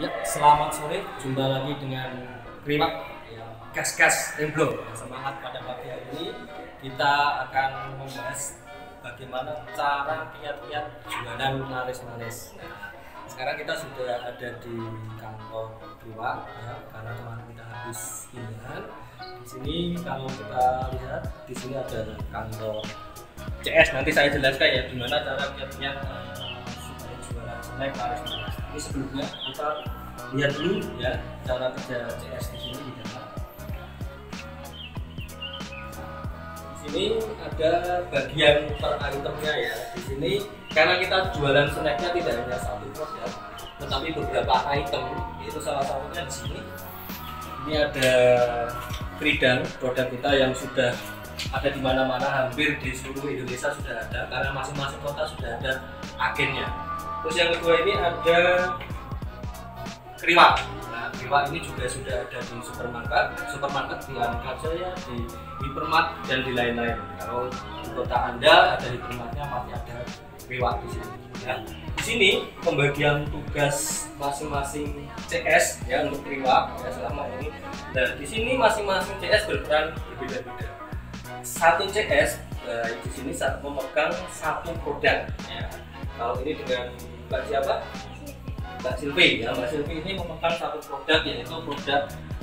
Ya, selamat sore. Jumpa lagi dengan Kriwak ya, gas-gas remblong. Semangat pada pagi hari ini. Kita akan membahas bagaimana cara kiat-kiat jualan laris-manis. Nah, sekarang kita sudah ada di kantor Kriwak ya, karena kemarin kita habis pindahan. Di sini kalau kita lihat, di sini ada kantor CS. Nanti saya jelaskan ya gimana cara kiat-kiat supaya jualan snack laris-manis. Ini sebelumnya kita lihat dulu ya cara kerja CS di sini di dalam. Di sini ada bagian per itemnya ya. Di sini karena kita jualan snacknya tidak hanya satu produk, tetapi beberapa item. Itu salah satunya di sini. Ini ada Kridang, produk kita yang sudah ada di mana-mana, hampir di seluruh Indonesia sudah ada, karena masing-masing kota sudah ada agennya. Terus yang kedua ini ada Kriwak. Nah, Kriwak ini juga sudah ada di supermarket di Anka Jaya, di Hypermart dan di lain-lain. Kalau di kota Anda ada Hypermartnya, masih ada Kriwak di sini. Ya. Di sini pembagian tugas masing-masing CS ya untuk Kriwak ya selama ini. Dan di sini masing-masing CS berperan berbeda-beda. Satu CS di sini memegang satu produk. Ya. Kalau ini dengan Mbak siapa? Mbak Silvi ya. Mbak Silvi ini memegang satu produk, yaitu produk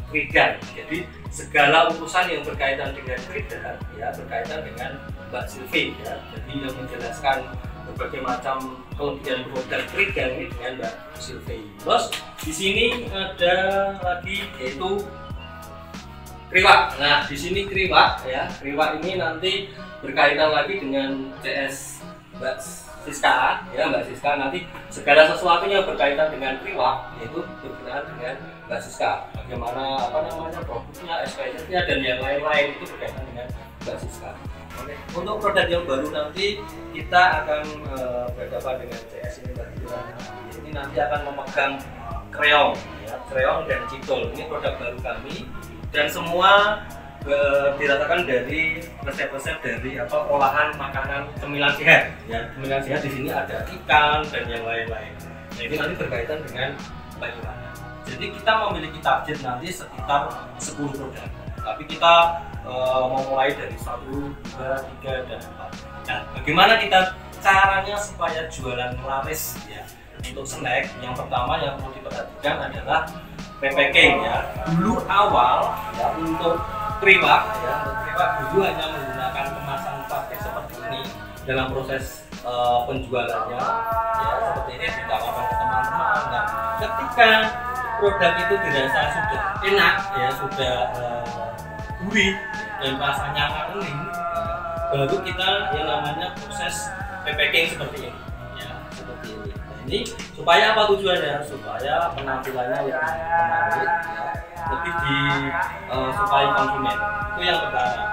Kridang. Jadi segala urusan yang berkaitan dengan Kridang ya berkaitan dengan Mbak Silvi ya. Jadi yang menjelaskan berbagai macam kelebihan produk Kridang ini dengan Mbak Silvi. Terus di sini ada lagi yaitu Kriwak. Nah, di sini Kriwak ya. Kriwak ini nanti berkaitan lagi dengan CS Mbak Siska ya. Mbak Siska nanti segala sesuatunya berkaitan dengan Kriwak yaitu berkenaan dengan Mbak Siska. Bagaimana produknya, SKS-nya dan yang lain-lain itu berkaitan dengan Mbak Siska. Oke. Untuk produk yang baru nanti kita akan berhadapan dengan CS ini Mbak Siska. Ini nanti akan memegang kreong ya, kreong dan citol. Ini produk baru kami. Dan semua dirasakan dari resep-resep dari olahan makanan cemilan sehat ya. Cemilan sehat di sini ada ikan dan yang lain-lain. Nah, ini nanti berkaitan dengan bagaimana. Jadi kita memiliki target nanti sekitar 10 produk. Tapi kita mau mulai dari 1, 2, 3 dan 4. Nah, bagaimana kita caranya supaya jualan laris ya untuk snack? Yang pertama yang perlu diperhatikan adalah packaging ya. Dulu awal ya untuk Kriwak ya, untuk Kriwak dulu hanya menggunakan kemasan plastik seperti ini dalam proses penjualannya ya, seperti ini ditawarkan ke teman-teman. Nah, ketika produk itu dirasa sudah enak ya, sudah gurih dan rasanya ngangenin ya, baru kita yang namanya proses packaging seperti ini ya, seperti ini. Ini supaya apa tujuannya? Supaya penampilannya lebih menarik ya, lebih disukai konsumen. Itu yang pertama.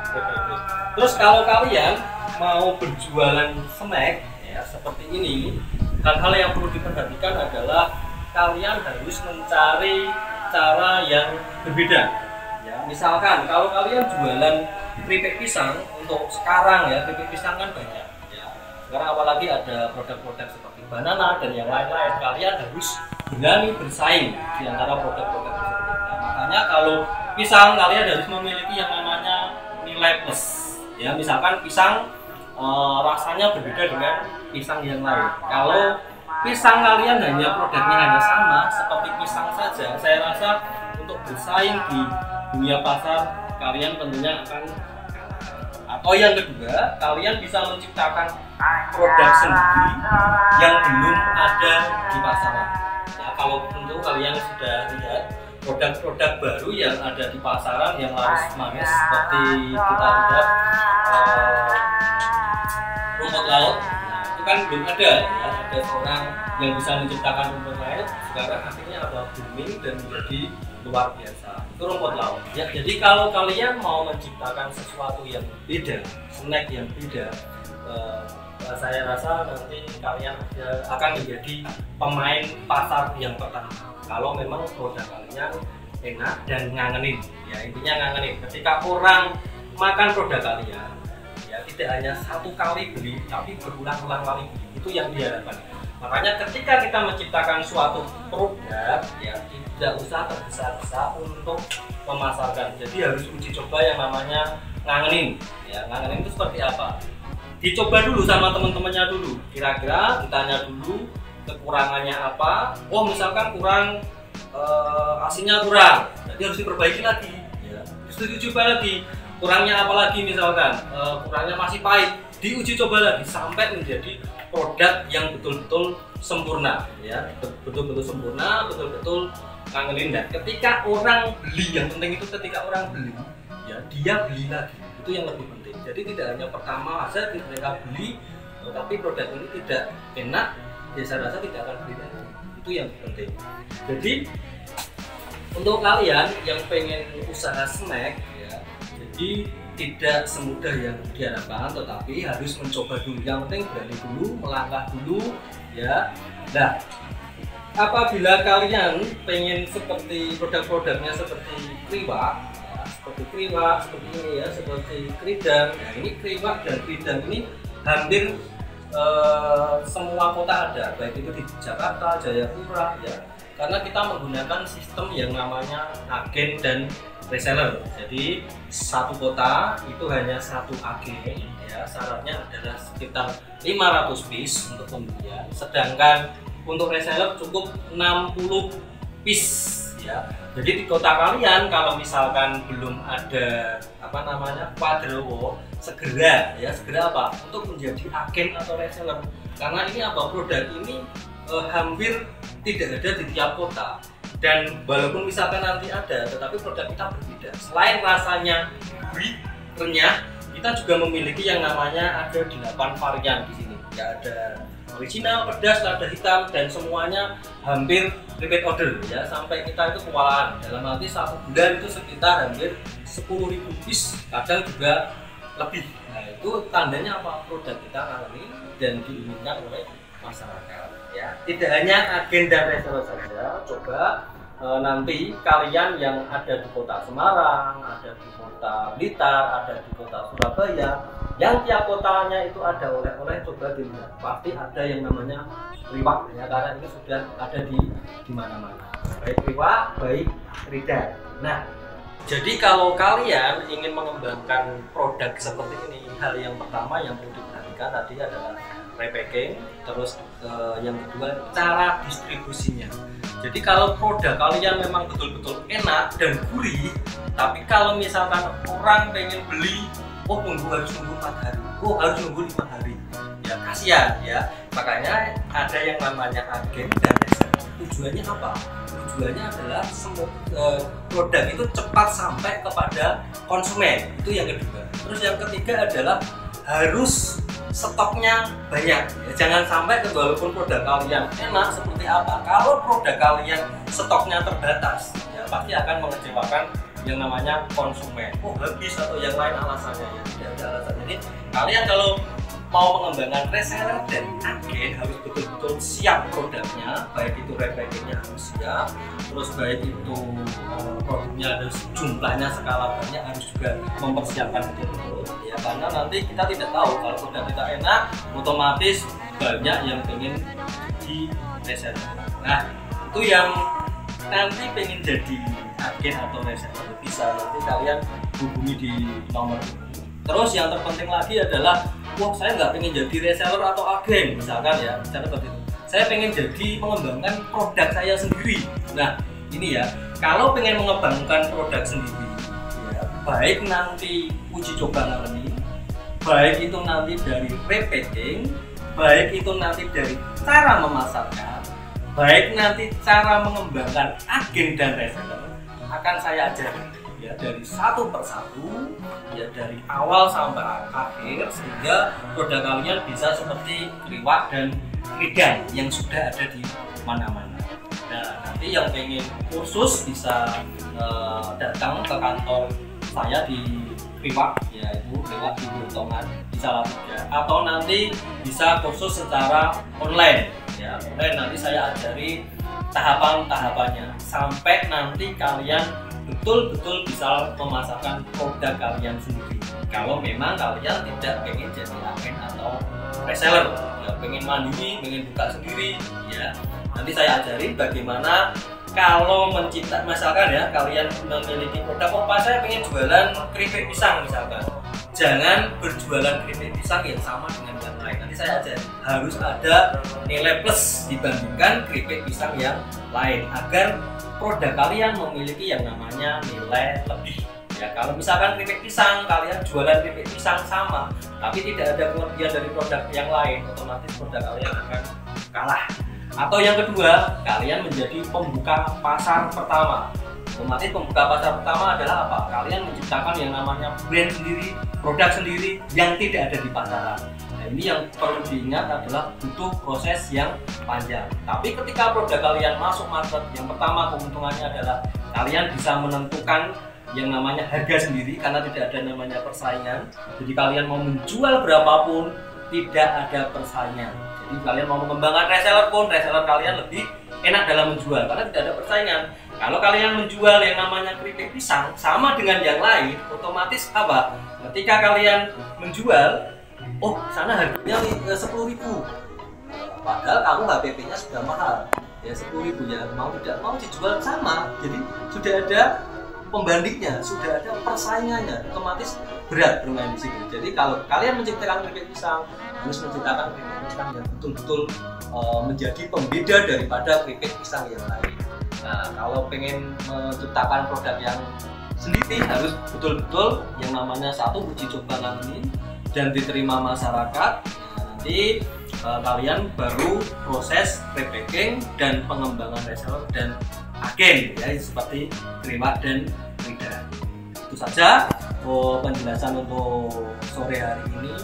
Terus kalau kalian mau berjualan snack ya seperti ini, hal-hal yang perlu diperhatikan adalah kalian harus mencari cara yang berbeda. Ya, misalkan kalau kalian jualan keripik pisang untuk sekarang ya, keripik pisang kan banyak. Sekarang apalagi ada produk-produk seperti banana dan yang lain-lain, kalian harus berani bersaing di antara produk-produk tersebut. Nah, makanya kalau pisang kalian harus memiliki yang namanya nilai plus. Ya, misalkan pisang rasanya berbeda dengan pisang yang lain. Kalau pisang kalian produknya hanya sama seperti pisang saja, saya rasa untuk bersaing di dunia pasar kalian tentunya akan. Atau yang kedua, kalian bisa menciptakan produk sendiri yang belum ada di pasaran. Ya, kalau tentu kalian sudah lihat produk-produk baru yang ada di pasaran yang laris manis seperti kita lihat rumput laut. Nah, itu kan belum ada ya, ada seorang yang bisa menciptakan rumput laut. Sekarang akhirnya booming dan menjadi luar biasa. Itu rumput laut ya. Jadi kalau kalian mau menciptakan sesuatu yang beda, snack yang beda, saya rasa nanti kalian akan menjadi pemain pasar yang pertama. Kalau memang produk kalian enak dan ngangenin ya, intinya ngangenin. Ketika orang makan produk kalian ya, tidak hanya satu kali beli tapi berulang-ulang kali beli, itu yang diharapkan. Makanya ketika kita menciptakan suatu produk ya tidak usah tergesa-gesa untuk memasarkan. Jadi harus uji coba yang namanya ngangenin. Ya, ngangenin itu seperti apa? Dicoba dulu sama teman-temannya dulu. Kira-kira ditanya dulu kekurangannya apa. Oh, misalkan kurang asinnya kurang, jadi harus diperbaiki lagi. Ya. Terus dicoba lagi. Kurangnya apa lagi misalkan? Kurangnya masih pahit. Diuji coba lagi sampai menjadi produk yang betul-betul sempurna, ya, betul-betul sempurna, betul-betul ngangenin. Dan ketika orang beli, yang penting itu ketika orang beli, ya dia beli lagi, itu yang lebih penting. Jadi tidak hanya pertama saja mereka beli, tapi produk ini tidak enak, ya saya rasa tidak akan beli lagi. Itu yang penting. Jadi untuk kalian yang pengen usaha snack, ya, jadi tidak semudah yang diharapkan, tetapi harus mencoba dulu. Yang penting berani dulu, melangkah dulu, ya. Nah, apabila kalian pengen seperti produk-produknya seperti kriwak, ya, seperti ini ya, seperti kridang. Nah, ini kriwak dan kridang ini hampir semua kota ada, baik itu di Jakarta, Jayapura, ya. Karena kita menggunakan sistem yang namanya agen dan reseller. Jadi satu kota itu hanya satu agen, ya, syaratnya adalah sekitar 500 piece untuk pembelian, sedangkan untuk reseller cukup 60 piece, ya. Jadi di kota kalian kalau misalkan belum ada quadrowo, segera apa untuk menjadi agen atau reseller, karena ini produk ini hampir tidak ada di tiap kota. Dan walaupun misalkan nanti ada, tetapi produk kita berbeda. Selain rasanya gurih, renyah, kita juga memiliki yang namanya ada 8 varian di sini. Ya, ada original, pedas, lada hitam, dan semuanya hampir repeat order, ya, sampai kita itu kewalahan. Dalam arti satu bulan itu sekitar hampir 10.000 piece, kadang juga lebih. Nah, itu tandanya apa? Produk kita kali ini dan diinginkan oleh masyarakat. Ya, tidak hanya agen dan reseller saja, coba nanti kalian yang ada di kota Semarang, ada di kota Blitar, ada di kota Surabaya, yang tiap kotanya itu ada oleh-oleh, coba dilihat, pasti ada yang namanya kriwak, ya, karena ini sudah ada di mana-mana, baik kriwak, baik kridang. Nah, jadi kalau kalian ingin mengembangkan produk seperti ini, hal yang pertama yang perlu diperhatikan tadi adalah repacking, terus yang kedua cara distribusinya. Jadi kalau produk kalian memang betul-betul enak dan gurih, tapi kalau misalkan orang pengen beli, harus nunggu 4 hari, harus nunggu 5 hari, ya kasihan, ya. Makanya ada yang namanya agen dan reseller. Tujuannya apa? Tujuannya adalah semua produk itu cepat sampai kepada konsumen. Itu yang kedua. Terus yang ketiga adalah harus stoknya banyak, ya. Jangan sampai walaupun produk kalian enak seperti apa, kalau produk kalian stoknya terbatas, ya pasti akan mengecewakan yang namanya konsumen. Habis atau yang lain alasannya, ya tidak ada alasan. Jadi kalian kalau mau mengembangkan reseller dan agen harus betul-betul siap produknya, baik itu repackingnya harus siap, terus baik itu produknya harus jumlahnya, skala banyak harus juga mempersiapkan betul-betul, ya, karena nanti kita tidak tahu kalau produk kita enak, otomatis banyak yang pengen di reseller. Nah, itu yang nanti pengen jadi agen atau reseller bisa nanti kalian hubungi di nomor. Terus yang terpenting lagi adalah, saya nggak pengen jadi reseller atau agen, misalkan, ya, misalnya seperti itu. Saya pengen jadi mengembangkan produk saya sendiri. Nah, ini ya, kalau pengen mengembangkan produk sendiri, ya, baik nanti uji coba nanti, baik itu nanti dari repacking, baik itu nanti dari cara memasarkan, baik nanti cara mengembangkan agen dan reseller, akan saya ajarkan, ya, dari satu persatu, ya, dari awal sampai akhir, sehingga produk kalian bisa seperti kriwak dan kridang yang sudah ada di mana-mana. Nah, nanti yang pengen kursus bisa datang ke kantor saya di kriwak, yaitu kriwak di Buntongan di Salatiga, atau nanti bisa kursus secara online, ya, online nanti saya ajari tahapan-tahapannya sampai nanti kalian betul-betul bisa memasarkan produk kalian sendiri. Kalau memang kalian tidak pengen jadi agen atau reseller, ya, pengen mandiri, pengen buka sendiri, ya. Nanti saya ajarin bagaimana kalau menciptakan, misalkan ya kalian memiliki produk, oh Pak saya pengen jualan keripik pisang misalkan, jangan berjualan keripik pisang yang sama dengan yang lain. Nanti saya ajarin harus ada nilai plus dibandingkan keripik pisang yang lain agar produk kalian memiliki yang namanya nilai lebih. Ya, kalau misalkan keripik pisang, kalian jualan keripik pisang sama, tapi tidak ada kelebihan dari produk yang lain, otomatis produk kalian akan kalah. Atau yang kedua, kalian menjadi pembuka pasar pertama. Otomatis pembuka pasar pertama adalah apa? Kalian menciptakan yang namanya brand sendiri, produk sendiri yang tidak ada di pasaran. Nah, ini yang perlu diingat adalah butuh proses yang panjang. Tapi ketika produk kalian masuk market, yang pertama keuntungannya adalah kalian bisa menentukan yang namanya harga sendiri karena tidak ada namanya persaingan. Jadi kalian mau menjual berapapun tidak ada persaingan. Jadi kalian mau mengembangkan reseller pun, reseller kalian lebih enak dalam menjual karena tidak ada persaingan. Kalau kalian menjual yang namanya keripik pisang sama dengan yang lain, otomatis apa? Ketika kalian menjual, oh sana harganya 10.000, padahal kamu HPP-nya sudah mahal, ya 10.000 ya, mau tidak mau dijual sama. Jadi sudah ada pembandingnya, sudah ada persaingannya, otomatis berat bermain di sini. Jadi kalau kalian menciptakan keripik pisang, harus menciptakan keripik pisang yang betul-betul menjadi pembeda daripada keripik pisang yang lain. Nah, kalau pengen menciptakan produk yang sendiri harus betul-betul yang namanya satu uji coba nanti dan diterima masyarakat. Nah, nanti kalian baru proses repacking dan pengembangan reseller dan agen, ya seperti terima dan tidak. Itu saja penjelasan untuk sore hari ini,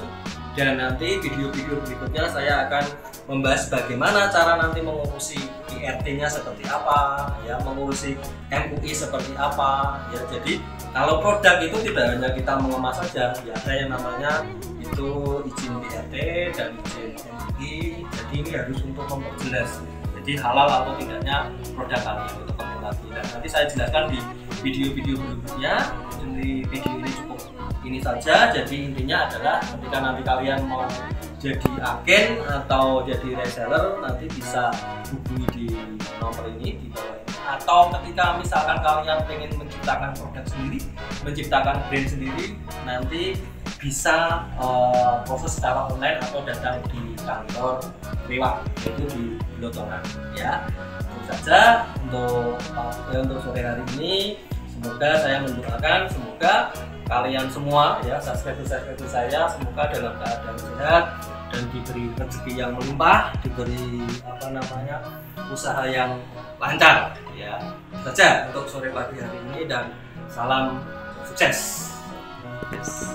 dan nanti video-video berikutnya saya akan membahas bagaimana cara nanti mengurusi IRT-nya seperti apa, ya mengurusi MUI seperti apa, ya. Jadi kalau produk itu tidak hanya kita mengemas saja, ya ada yang namanya itu izin IRT dan izin MUI. Jadi ini harus untuk memperjelas. Jadi halal atau tidaknya produk kalian itu penting lagi. Dan nanti saya jelaskan di video-video berikutnya. Jadi video ini cukup ini saja. Jadi intinya adalah ketika nanti kalian mau jadi agen atau jadi reseller, nanti bisa hubungi di nomor ini di bawah ini. Atau ketika misalkan kalian pengen menciptakan produk sendiri, menciptakan brand sendiri, nanti bisa proses secara online atau datang di kantor lewat, itu di Blotongan, ya. Itu saja untuk sore hari ini. Semoga saya mendoakan, semoga kalian semua, ya subscriber saya, semoga dalam keadaan sehat dan diberi rezeki yang melimpah, diberi usaha yang lancar, ya. Itu saja untuk sore pagi hari ini, dan salam sukses. Yes.